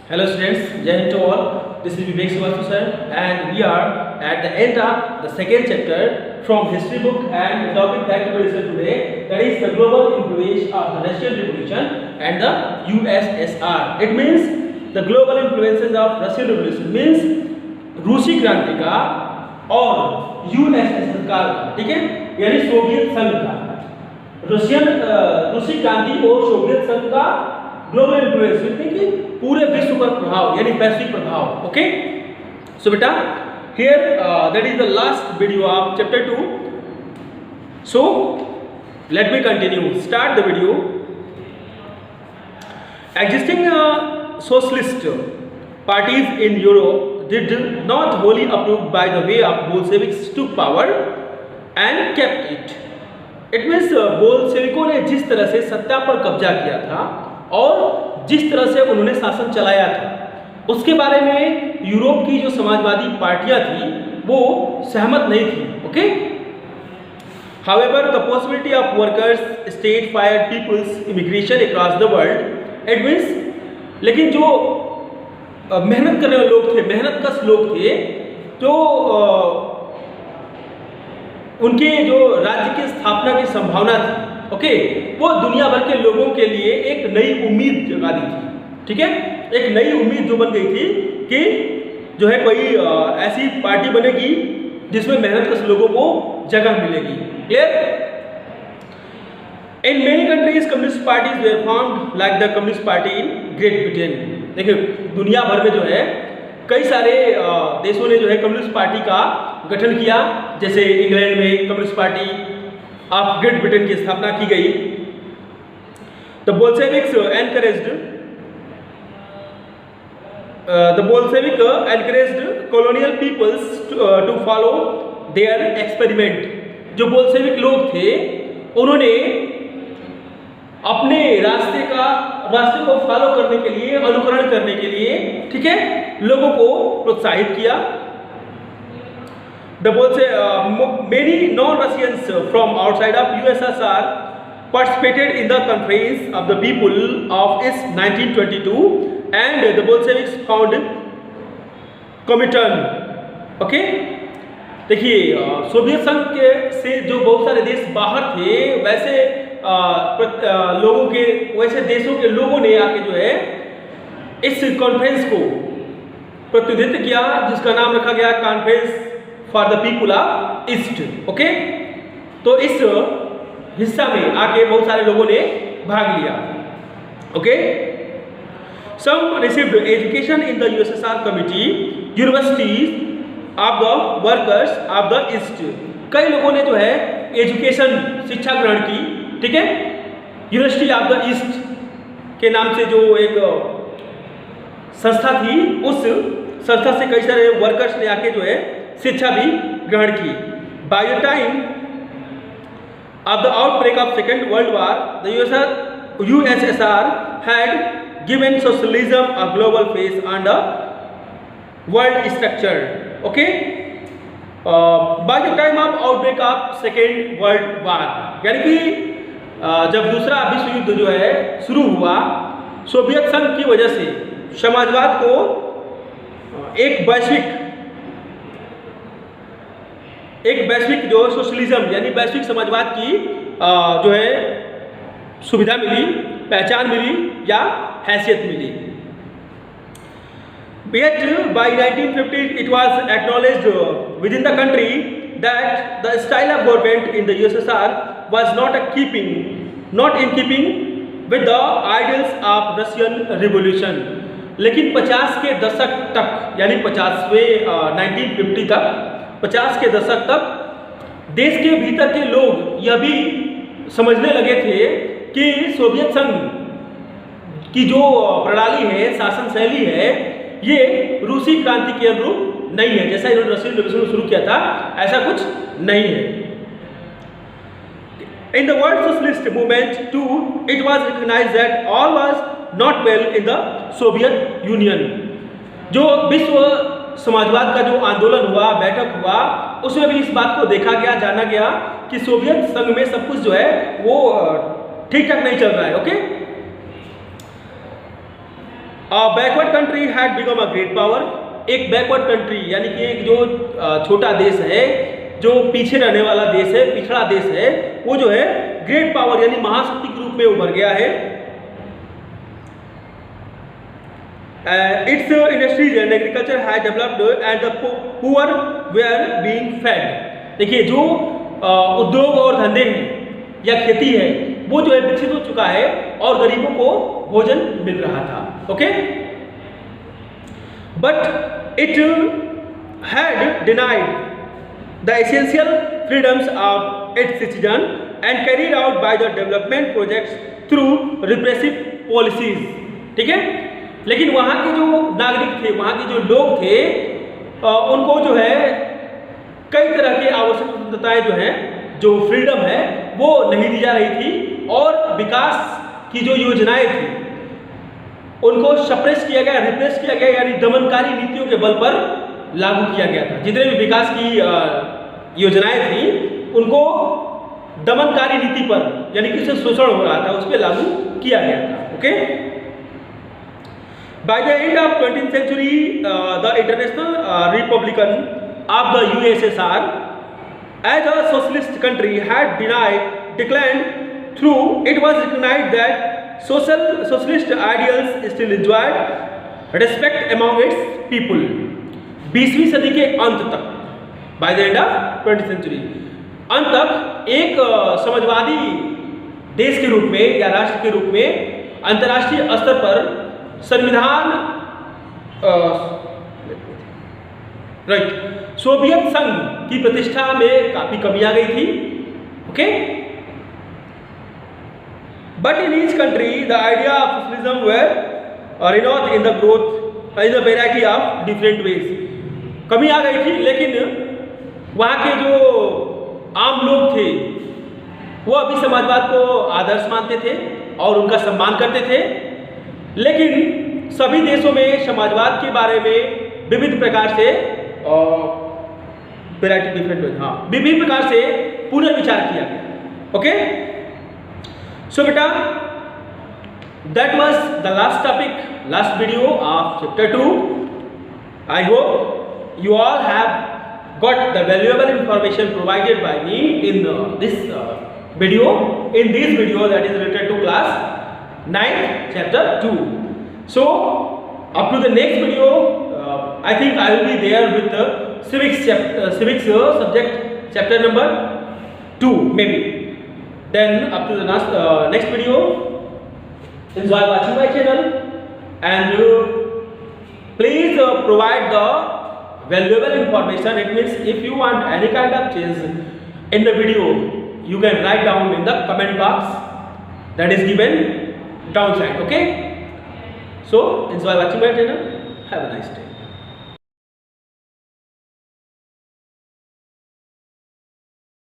Hello students, Jai Hind to all. This is Vivek Srivastava sir, and we are at the end of the second chapter from history book, and the topic that we will discuss today, that is the global influence of the Russian Revolution and the USSR. It means the global influences of Russian Revolution means रूसी क्रांति का और USSR का, ठीक है, यानी Soviet संघ का रूसी क्रांति और सोवियत संघ का ग्लोबल इन्फ्लुएंस मीन कि पूरे विश्व पर प्रभाव यानी वैश्विक प्रभाव. ओके, सो बेटा here that is the last video of chapter 2. So let me continue, start the video. Existing socialist parties in Europe did not wholly approved by the way of Bolsheviks took power and kept it. It means बोल्शेविकों ने जिस तरह से सत्ता पर कब्जा किया था और जिस तरह से उन्होंने शासन चलाया था, उसके बारे में यूरोप की जो समाजवादी पार्टियां थी वो सहमत नहीं थी. Okay, However, the possibility of workers, state, fired people's immigration across the world, it means, लेकिन जो मेहनत करने वाले लोग थे, मेहनतकश लोग थे, जो उनके जो राज्य की स्थापना की संभावना थी, ओके, वो दुनिया भर के लोगों के लिए एक नई उम्मीद जगा दी थी. ठीक है, एक नई उम्मीद जो बन गई थी कि जो है कोई ऐसी पार्टी बनेगी जिसमें मेहनतकश लोगों को जगह मिलेगी. Clear? In many countries communist parties were formed like the communist party in Great Britain. देखिए, दुनिया भर में जो है कई सारे देशों ने जो है कम्युनिस्ट पार्टी का गठन किया. जैसे इंग्लैंड में communist party of Great Britain की स्थापना की गई. The Bolsheviks encouraged colonial peoples to follow their experiment. जो बोल्शेविक लोग थे उन्होंने अपने रास्ते को फॉलो करने के लिए, अनुकरण करने के लिए, ठीक है, लोगों को प्रोत्साहित किया. Many non-Russians from outside of USSR participated in the conference of the people of its 1922, and the Bolsheviks found Comintern. Okay, देखिए, सोवियत संघ के से जो बहुत सारे देश बाहर थे, वैसे देशों के लोगों ने आके जो है इस कॉन्फ्रेंस को प्रतिनिधित्व किया, जिसका नाम रखा गया conference for the people of east. Okay, तो इस हिस्सा में आके बहुत सारे लोगों ने भाग लिया. Okay, some received education in the USSR committee universities of the workers of the East. कई लोगों ने जो है एजुकेशन, शिक्षा ग्रहण की. ठीक है, यूनिवर्सिटी ऑफ द ईस्ट के नाम से जो एक संस्था थी, उस संस्था से कई सारे वर्कर्स ने आके जो है शिक्षा भी ग्रहण की. By the time of the outbreak of second world war, the USSR had given socialism a global face on the world structure. Okay, by the time of outbreak of second world war, यानी कि जब दूसरा विश्व युद्ध जो है शुरू हुआ, सोवियत संघ की वजह से समाजवाद को एक वैश्विक जो सोशलिज्म यानी वैश्विक समाजवाद की जो है सुविधा मिली, पहचान मिली या हैसियत मिली. Yet by 1950 it was acknowledged within the country that the style of government in the USSR was not in keeping with the ideals of Russian Revolution. लेकिन 50 के दशक तक, यानी 1950 तक, 50 के दशक तक देश के भीतर के लोग यह भी समझने लगे थे कि सोवियत संघ की जो प्रणाली है, शासन शैली है, ये रूसी क्रांति के अनुरूप नहीं है. जैसा इन्होंने रशियन रिवॉल्यूशन शुरू किया था, ऐसा कुछ नहीं है. In the world socialist movement too, it was recognized that all was not well in the Soviet Union. जो विश्व समाजवाद का जो आंदोलन हुआ, बैठक हुआ, उसमें भी इस बात को देखा गया, जाना गया कि सोवियत संघ में सब कुछ जो है वो ठीक ठाक नहीं चल रहा है. Okay, backward country had become a great power. एक बैकवर्ड कंट्री यानी कि एक जो छोटा देश है, जो पीछे रहने वाला देश है, पिछड़ा देश है, वो जो है ग्रेट पावर यानी महाशक्ति के रूप में उभर गया है। Its industries and agriculture had developed and the poor were being fed। देखिए जो उद्योग और धंधे हैं या खेती है वो जो है विकसित हो चुका है और गरीबों को भोजन मिल रहा था। Okay, but it had denied the essential freedoms of its citizen and carried out by the development projects through repressive policies. ठीक है, लेकिन वहाँ के जो नागरिक थे, वहाँ के जो लोग थे, उनको जो है कई तरह की आवश्यक स्वतंत्रताएं जो हैं, जो फ्रीडम है वो नहीं दी जा रही थी और विकास की जो योजनाएं थी उनको सप्रेस किया गया, रिप्रेस किया गया, यानी दमनकारी नीतियों के बल पर लागू किया गया था। जितने भी विकास की योजनाएं थी उनको दमनकारी नीति पर यानी कि उससे शोषण हो रहा था उस पर लागू किया गया था। Okay, by the end of 20th century the International Republican of the USSR as a socialist country had declined through it was recognized that socialist ideals still enjoyed respect among its people। 20वीं सदी के अंत तक, by the end of 20th century अंत तक एक समाजवादी देश के रूप में या राष्ट्र के रूप में अंतर्राष्ट्रीय स्तर पर संविधान सोवियत संघ की प्रतिष्ठा में काफी कमी आ गई थी। Okay, but in each country the idea of socialism were renewed in the growth in the variety of different ways. कमी आ गई थी, लेकिन वहाँ के जो आम लोग थे वो अभी समाजवाद को आदर्श मानते थे और उनका सम्मान करते थे। लेकिन सभी देशों में समाजवाद के बारे में विविध प्रकार से विभिन्न प्रकार से पुनर्विचार किया गया। ओके, सो बेटा that was the last topic, last video of chapter 2। I hope you all have got the valuable information provided by me in this video, that is related to class 9 chapter 2. So up to the next video I think I will be there with the civics subject chapter number 2 maybe. Then up to the next video, enjoy watching my channel and please provide the valuable information. It means if you want any kind of change in the video, you can write down in the comment box that is given downside. Okay, so enjoy watching my channel. Have a nice day.